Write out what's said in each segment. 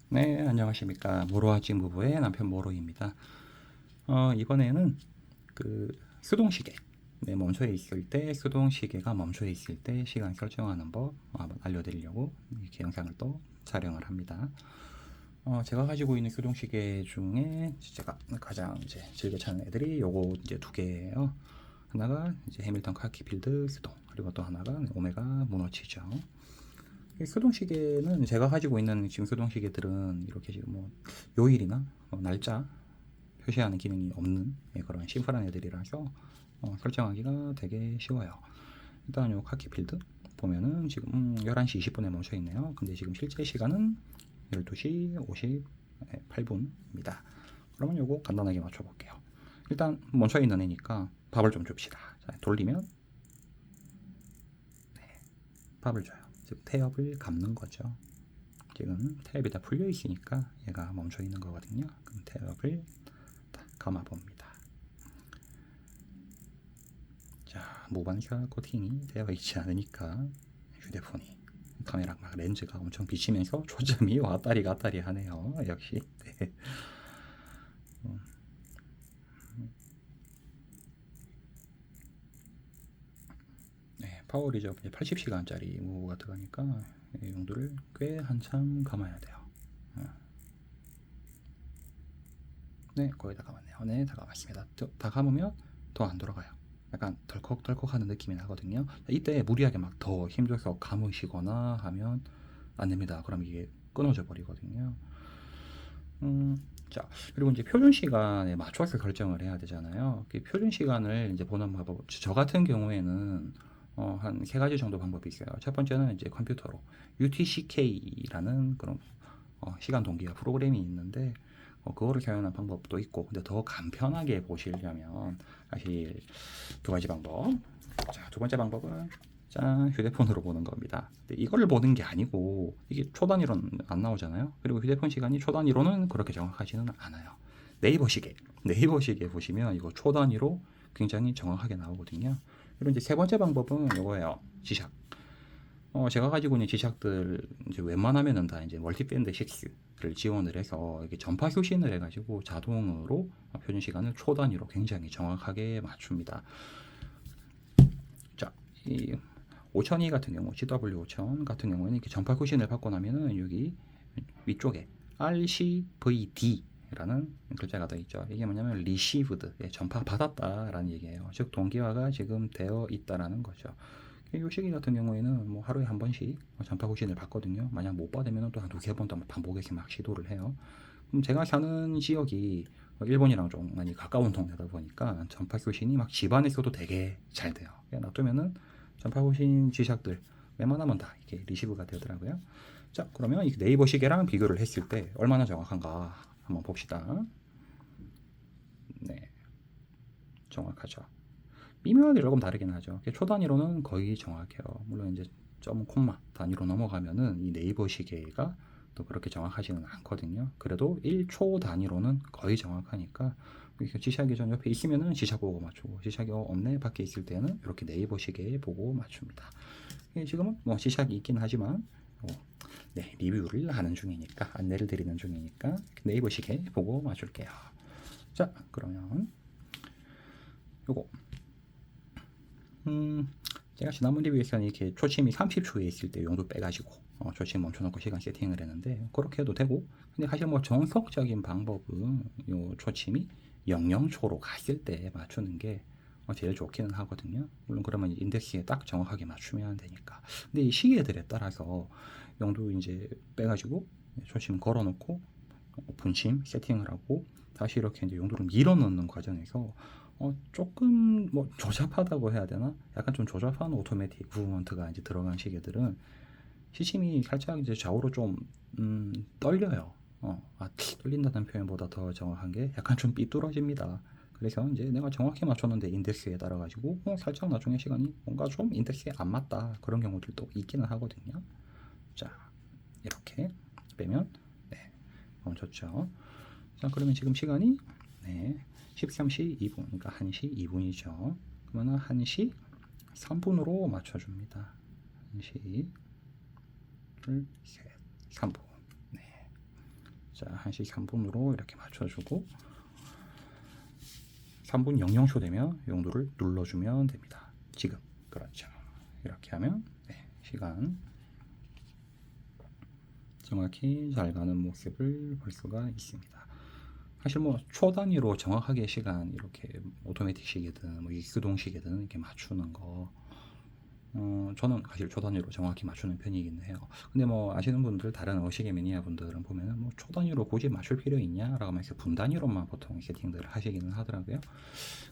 네, 안녕하십니까. 모로아직 부부의 남편 모로입니다. 이번에는 그 수동시계, 네, 멈춰 있을 때 수동시계가 멈춰 있을 때 시간 설정하는 법 한번 알려드리려고 이렇게 영상을 또 촬영을 합니다. 제가 가지고 있는 수동시계 중에 제가 가장 이제 즐겨 찾는 애들이 요거 이제 두 개예요. 하나가 이제 해밀턴 카키필드 수동, 그리고 또 하나가 오메가 문워치죠. 수동시계는 제가 가지고 있는 지금 수동시계들은 이렇게 지금 뭐 요일이나 날짜 표시하는 기능이 없는 그런 심플한 애들이라서 설정하기가 되게 쉬워요. 일단 요 카키필드 보면은 지금 11시 20분에 멈춰 있네요. 근데 지금 실제 시간은 12시 58분입니다. 그러면 요거 간단하게 맞춰 볼게요. 일단 멈춰 있는 애니까 밥을 좀 줍시다. 자, 돌리면 밥을 줘요. 즉 태엽을 감는 거죠. 지금 태엽이 다 풀려 있으니까 얘가 멈춰 있는 거거든요. 그럼 태엽을 감아 봅니다. 자, 무반사 코팅이 되어 있지 않으니까 휴대폰이 카메라 막 렌즈가 엄청 비치면서 초점이 왔다리 갔다리 하네요. 역시. 네. 네, 파워리저 80시간짜리 무브가 들어가니까 용도를 꽤 한참 감아야 돼요. 네, 거의 다 감았네요. 네, 다 감았습니다. 다 감으면 더 안 돌아가요. 약간 덜컥덜컥 하는 느낌이 나거든요. 이때 무리하게 막 더 힘줘서 감으시거나 하면 안 됩니다. 그럼 이게 끊어져 버리거든요. 자, 그리고 이제 표준 시간에 맞춰서 결정을 해야 되잖아요. 그 표준 시간을 이제 보는 방법, 저 같은 경우에는 한 세 가지 정도 방법이 있어요. 첫 번째는 이제 컴퓨터로 UTCK라는 그런 시간 동기화 프로그램이 있는데 그거를 사용하는 방법도 있고, 근데 더 간편하게 보시려면 사실 두 가지 방법. 자, 두 번째 방법은 짠, 휴대폰으로 보는 겁니다. 근데 이거를 보는 게 아니고 이게 초 단위로는 안 나오잖아요. 그리고 휴대폰 시간이 초 단위로는 그렇게 정확하지는 않아요. 네이버 시계 보시면 이거 초 단위로 굉장히 정확하게 나오거든요. 그리고 이제 세 번째 방법은 이거예요. 지샥. 제가 가지고 있는 지샥들 이제 웬만하면은 다 이제 멀티밴드 6를 지원을 해서 이게 전파 교신을 해가지고 자동으로 표준 시간을 초 단위로 굉장히 정확하게 맞춥니다. 자, 이 5002 같은 경우, GW5000 같은 경우에는 이렇게 전파 교신을 받고 나면은 여기 위쪽에 RCVD라는 글자가 더 있죠. 이게 뭐냐면 received, 전파 받았다라는 얘기예요. 즉 동기화가 지금 되어 있다라는 거죠. 이 시기 같은 경우에는 뭐 하루에 한 번씩 전파 교신을 받거든요. 만약 못 받으면 또 한 두세 번 더 반복해서 막 시도를 해요. 그럼 제가 사는 지역이 일본이랑 좀 많이 가까운 동네다 보니까 전파 교신이 막 집안에서도 되게 잘 돼요. 놔두면은 전파 교신 지샥들 웬만하면 다 이렇게 리시브가 되더라고요. 자, 그러면 이 네이버 시계랑 비교를 했을 때 얼마나 정확한가 한번 봅시다. 네, 정확하죠. 미묘하게 조금 다르긴 하죠. 초 단위로는 거의 정확해요. 물론 이제 점 콤마 단위로 넘어가면은 이 네이버 시계가 또 그렇게 정확하지는 않거든요. 그래도 1초 단위로는 거의 정확하니까 지샥이 전 옆에 있으면은 지샥 보고 맞추고, 지샥이 없네 밖에 있을 때는 이렇게 네이버 시계 보고 맞춥니다. 지금은 뭐 지샥이 있긴 하지만 네, 리뷰를 하는 중이니까, 안내를 드리는 중이니까 네이버 시계 보고 맞출게요. 자, 그러면 요거 제가 지난번 리뷰에서는 이렇게 초침이 30초에 있을 때 용도 빼가지고 초침 멈춰놓고 시간 세팅을 했는데 그렇게 해도 되고, 근데 사실 뭐 정석적인 방법은 요 초침이 00초로 갔을 때 맞추는 게 제일 좋기는 하거든요. 물론 그러면 인덱스에 딱 정확하게 맞추면 되니까. 근데 이 시계들에 따라서 용도 이제 빼가지고 초침 걸어놓고 분침 세팅을 하고 다시 이렇게 이제 용도를 밀어 넣는 과정에서 조금 뭐 조잡하다고 해야 되나? 약간 좀 조잡한 오토매틱 무브먼트가 이제 들어간 시계들은 시침이 살짝 이제 좌우로 좀 떨려요. 떨린다는 표현보다 더 정확한 게 약간 좀 삐뚤어집니다. 그래서 이제 내가 정확히 맞췄는데 인덱스에 따라 가지고 살짝 나중에 시간이 뭔가 좀 인덱스에 안 맞다 그런 경우들도 있기는 하거든요. 자, 이렇게 빼면 네, 멈췄죠. 자, 그러면 지금 시간이 네, 13시 2분, 그러니까 1시 2분이죠. 그러면 1시 3분으로 맞춰줍니다. 1시, 둘, 셋, 3분. 네. 자, 1시 3분으로 이렇게 맞춰주고 3분 00초 되면 용도를 눌러주면 됩니다. 지금. 그렇죠. 이렇게 하면 네, 시간 정확히 잘 가는 모습을 볼 수가 있습니다. 사실 뭐 초 단위로 정확하게 시간 이렇게 오토매틱 시계든 뭐 익스동 시계든 이렇게 맞추는 거 저는 사실 초 단위로 정확히 맞추는 편이긴 해요. 근데 뭐 아시는 분들 다른 어시계 매니아 분들은 보면은 뭐 초 단위로 굳이 맞출 필요 있냐라고 하면서 분 단위로만 보통 세팅들을 하시기는 하더라고요.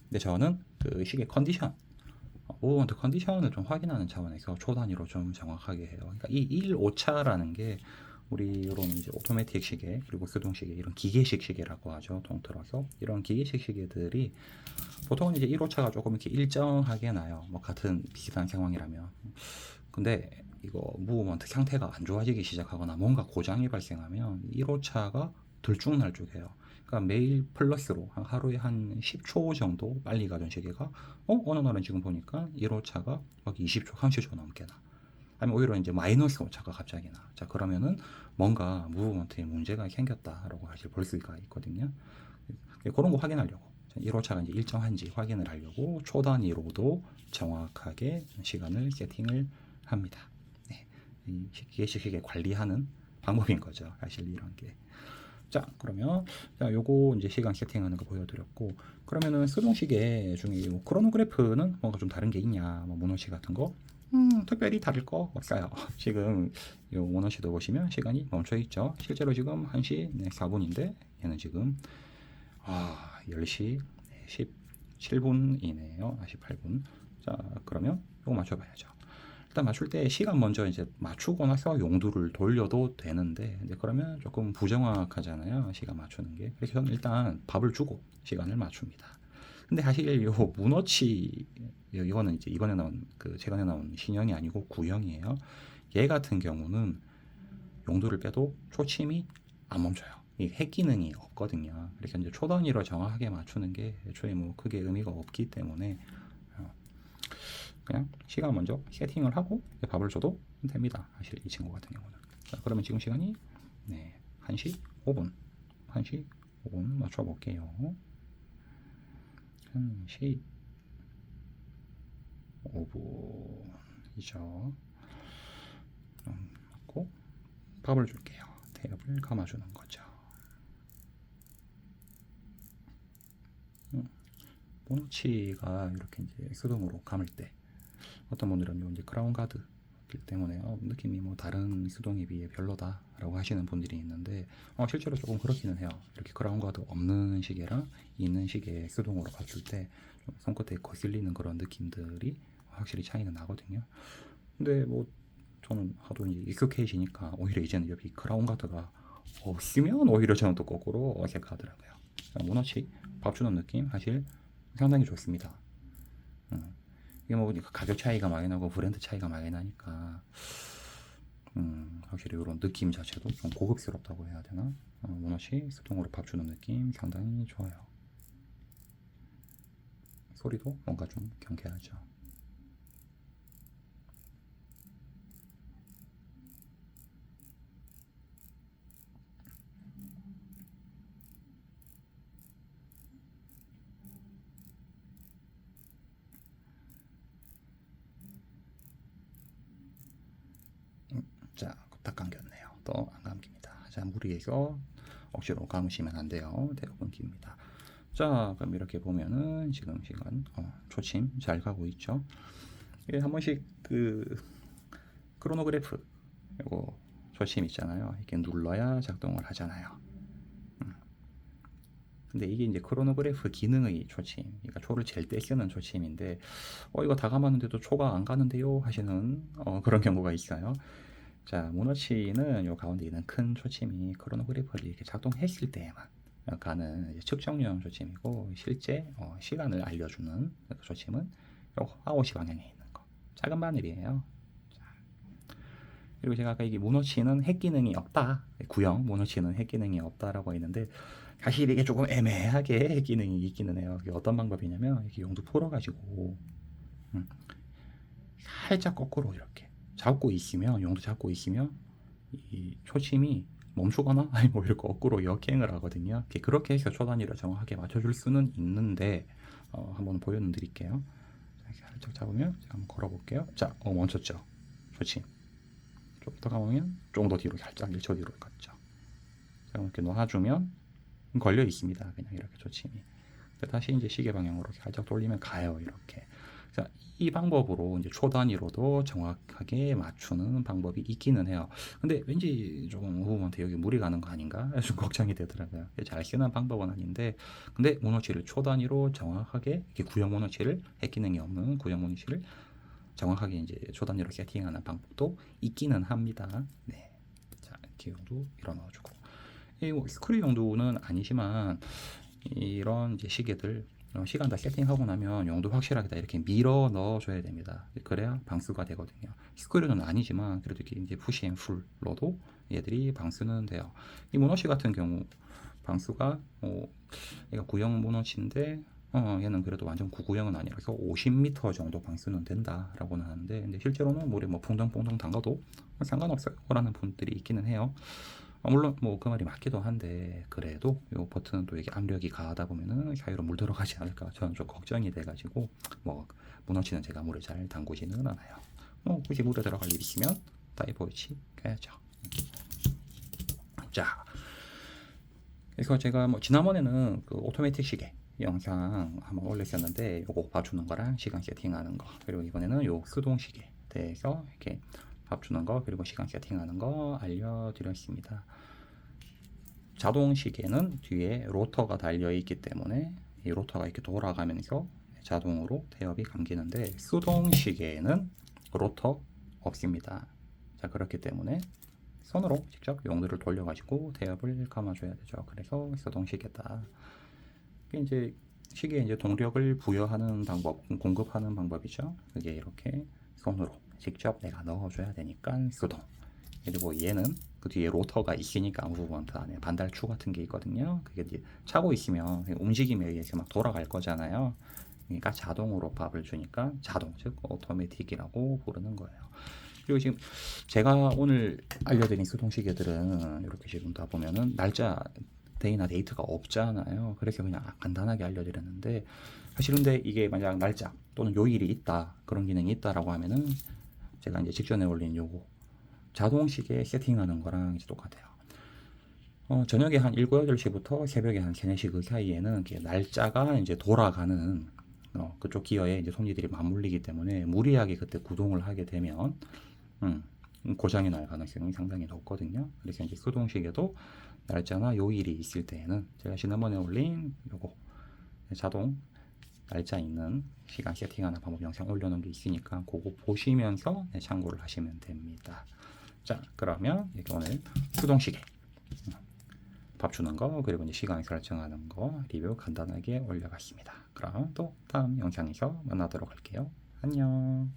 근데 저는 그 시계 컨디션 모먼트 컨디션을 좀 확인하는 차원에서 초 단위로 좀 정확하게 해요. 그러니까 이 1오차라는 게 우리 이런 이제 오토매틱 시계 그리고 수동 시계 이런 기계식 시계라고 하죠. 통틀어서 이런 기계식 시계들이 보통은 이제 1호차가 조금 이렇게 일정하게 나요. 뭐 같은 비슷한 상황이라면. 근데 이거 무브먼트 상태가 안 좋아지기 시작하거나 뭔가 고장이 발생하면 1호차가 들쭉날쭉해요. 그러니까 매일 플러스로 하루에 한 10초 정도 빨리 가던 시계가 어느 날은 지금 보니까 1호차가 막 20초, 30초 넘게 나. 아니면 오히려 이제 마이너스 오차가 갑자기 나. 자, 그러면은 뭔가 무브먼트에 문제가 생겼다라고 사실 볼 수가 있거든요. 그런 거 확인하려고 1호차가 이제 일정한지 확인을 하려고 초 단위로도 정확하게 시간을 세팅을 합니다. 네, 이 시계 관리하는 방법인 거죠. 사실 이런 게. 자, 그러면 자, 요거 이제 시간 세팅하는 거 보여드렸고, 그러면은 수동 시계 중에 뭐 크로노그래프는 뭔가 좀 다른 게 있냐, 뭐 모노시 같은 거. 특별히 다를 거 없어요. 지금 요 모노시도 보시면 시간이 멈춰 있죠. 실제로 지금 1시 4분인데 얘는 지금 10시 17분이네요. 18분. 자, 그러면 이거 맞춰봐야죠. 일단 맞출 때 시간 먼저 이제 맞추고 나서 용두를 돌려도 되는데, 이제 그러면 조금 부정확하잖아요. 시간 맞추는 게. 그래서 저는 일단 밥을 주고 시간을 맞춥니다. 근데 사실 요 문어치 이거는 이제 이번에 나온 그 최근에 나온 신형이 아니고 구형이에요. 얘 같은 경우는 용도를 빼도 초침이 안 멈춰요. 이 핵 기능이 없거든요. 그래서 이제 초 단위로 정확하게 맞추는 게 애초에 뭐 크게 의미가 없기 때문에 그냥 시간 먼저 세팅을 하고 밥을 줘도 됩니다. 사실 이 친구 같은 경우는. 자, 그러면 지금 시간이 네, 1시 5분. 1시 5분 맞춰 볼게요. 1시 5분이죠. 맞고 밥을 줄게요. 태엽을 감아주는 거죠. 모노치가 이렇게 이제 수동으로 감을 때 어떤 분들은 이제 크라운 가드 때문에 느낌이 뭐 다른 수동에 비해 별로다라고 하시는 분들이 있는데 실제로 조금 그렇기는 해요. 이렇게 크라운 가드 없는 시계랑 있는 시계 수동으로 맞출 때 손끝에 거슬리는 그런 느낌들이 확실히 차이는 나거든요. 근데 뭐 저는 하도 이제 익숙해지니까 오히려 이제는 여기 크라운 가드가 없으면 오히려 저는 또 거꾸로 어색하더라고요. 모노치 밥 주는 느낌 사실 상당히 좋습니다. 이게 뭐 가격 차이가 많이 나고 브랜드 차이가 많이 나니까 확실히 이런 느낌 자체도 좀 고급스럽다고 해야 되나? 모노시 수동으로 밥 주는 느낌 상당히 좋아요. 소리도 뭔가 좀 경쾌하죠. 자, 딱 감겼네요. 또 안 감깁니다. 자, 무리해서 억지로 감으시면 안 돼요. 대부분 깁니다. 자, 그럼 이렇게 보면은 지금 시간 초침 잘 가고 있죠. 이게 한 번씩 그 크로노그래프 이거 초침 있잖아요. 이렇게 눌러야 작동을 하잖아요. 근데 이게 이제 크로노그래프 기능의 초침, 그러니까 초를 잴 때 쓰는 초침인데, 이거 다 감았는데도 초가 안 가는데요 하시는 그런 경우가 있어요. 자, 모노치는 요 가운데 있는 큰 초침이 크로노그래프를 이렇게 작동했을 때에만 가는 이제 측정용 초침이고, 실제 시간을 알려주는 그 초침은 요 아웃시 방향에 있는 거, 작은 바늘이에요. 그리고 제가 아까 이게 모노치는 핵 기능이 없다, 구형 모노치는 핵 기능이 없다라고 했는데, 사실 이게 조금 애매하게 핵 기능이 있기는 해요. 이게 어떤 방법이냐면 이렇게 용도 풀어가지고 살짝 거꾸로 이렇게 잡고 있으면, 용도 잡고 있으면 이 초침이 멈추거나 아니 뭐 이렇게 거꾸로 역행을 하거든요. 그렇게 해서 초 단위를 정확하게 맞춰줄 수는 있는데 한번 보여드릴게요. 이렇게 살짝 잡으면 제가 한번 걸어볼게요. 자, 멈췄죠. 좋지. 좀 더 가보면 좀 더 뒤로 살짝 1초 뒤로 갔죠. 자, 이렇게 놓아주면 걸려 있습니다. 그냥 이렇게 초침이. 다시 이제 시계 방향으로 살짝 돌리면 가요. 이렇게. 자, 이 방법으로 이제 초 단위로도 정확하게 맞추는 방법이 있기는 해요. 근데 왠지 조금 후보한테 여기 무리 가는 거 아닌가? 좀 걱정이 되더라고요. 잘 쓰는 방법은 아닌데, 근데 모노치를 초 단위로 정확하게 이렇게 구형 모노치를 핵기능이 없는 구형 모노치를 정확하게 이제 초 단위로 세팅하는 방법도 있기는 합니다. 네. 자, 기용도 밀어 넣어주고. 뭐 스크류 용도는 아니지만 이런 이제 시계들 시간 다 세팅하고 나면 용도 확실하게 다 이렇게 밀어 넣어줘야 됩니다. 그래야 방수가 되거든요. 스크류는 아니지만 그래도 이렇게 이제 푸시 앤 풀로도 얘들이 방수는 돼요. 이 모노시 같은 경우 방수가 얘가 구형 모노치인데 얘는 그래도 완전 구구형은 아니라서 50m 정도 방수는 된다라고는 하는데, 근데 실제로는 물에 뭐 퐁당퐁당 담가도 상관없어요 라는 분들이 있기는 해요. 물론 뭐 그 말이 맞기도 한데, 그래도 요 버튼은 또 이게 압력이 가하다 보면은 사이로 물 들어가지 않을까 저는 좀 걱정이 돼가지고 뭐 무너지는 제가 물을 잘 담그지는 않아요. 굳이 물에 들어갈 일 있으면 다이버위치 가야죠. 자, 그래서 제가 뭐 지난번에는 그 오토매틱 시계 영상 한번 올렸었는데, 요거 봐주는 거랑 시간 세팅하는 거, 그리고 이번에는 요 수동 시계 대해서 이렇게 밥 주는 거 그리고 시간 세팅하는 거 알려드렸습니다. 자동 시계는 뒤에 로터가 달려 있기 때문에 이 로터가 이렇게 돌아가면서 자동으로 태엽이 감기는데, 수동 시계는 로터 없습니다. 자, 그렇기 때문에 손으로 직접 용도를 돌려가지고 태엽을 감아줘야 되죠. 그래서 수동 시계다. 이제 시계에 이제 동력을 부여하는 방법, 공급하는 방법이죠. 그게 이렇게 손으로 직접 내가 넣어줘야 되니까 수동. 그리고 얘는 그 뒤에 로터가 있으니까 무브먼트 안에 반달추 같은 게 있거든요. 그게 이제 차고 있으면 움직임에 의해서 막 돌아갈 거잖아요. 그러니까 자동으로 밥을 주니까 자동, 즉 오토매틱이라고 부르는 거예요. 그리고 지금 제가 오늘 알려드린 수동 시계들은 이렇게 지금 다 보면은 날짜 데이나 데이트가 없잖아요. 그래서 그냥 간단하게 알려드렸는데, 사실 근데 이게 만약 날짜 또는 요일이 있다, 그런 기능이 있다라고 하면은 제가 이제 직전에 올린 요거 자동 시계 세팅하는 거랑 이제 똑같아요. 저녁에 한 7, 8시부터 새벽에 한 3, 4시 그 사이에는 날짜가 이제 돌아가는 그쪽 기어에 이제 손님들이 맞물리기 때문에 무리하게 그때 구동을 하게 되면 고장이 날 가능성이 상당히 높거든요. 그래서 이제 수동 시계도 날짜나 요일이 있을 때에는 제가 지난번에 올린 요거 자동 날짜 있는 시간 세팅하는 방법 영상 올려놓은 게 있으니까 그거 보시면서 참고를 하시면 됩니다. 자, 그러면 이렇게 오늘 수동 시계 밥 주는 거 그리고 이제 시간 설정하는 거 리뷰 간단하게 올려봤습니다. 그럼 또 다음 영상에서 만나도록 할게요. 안녕.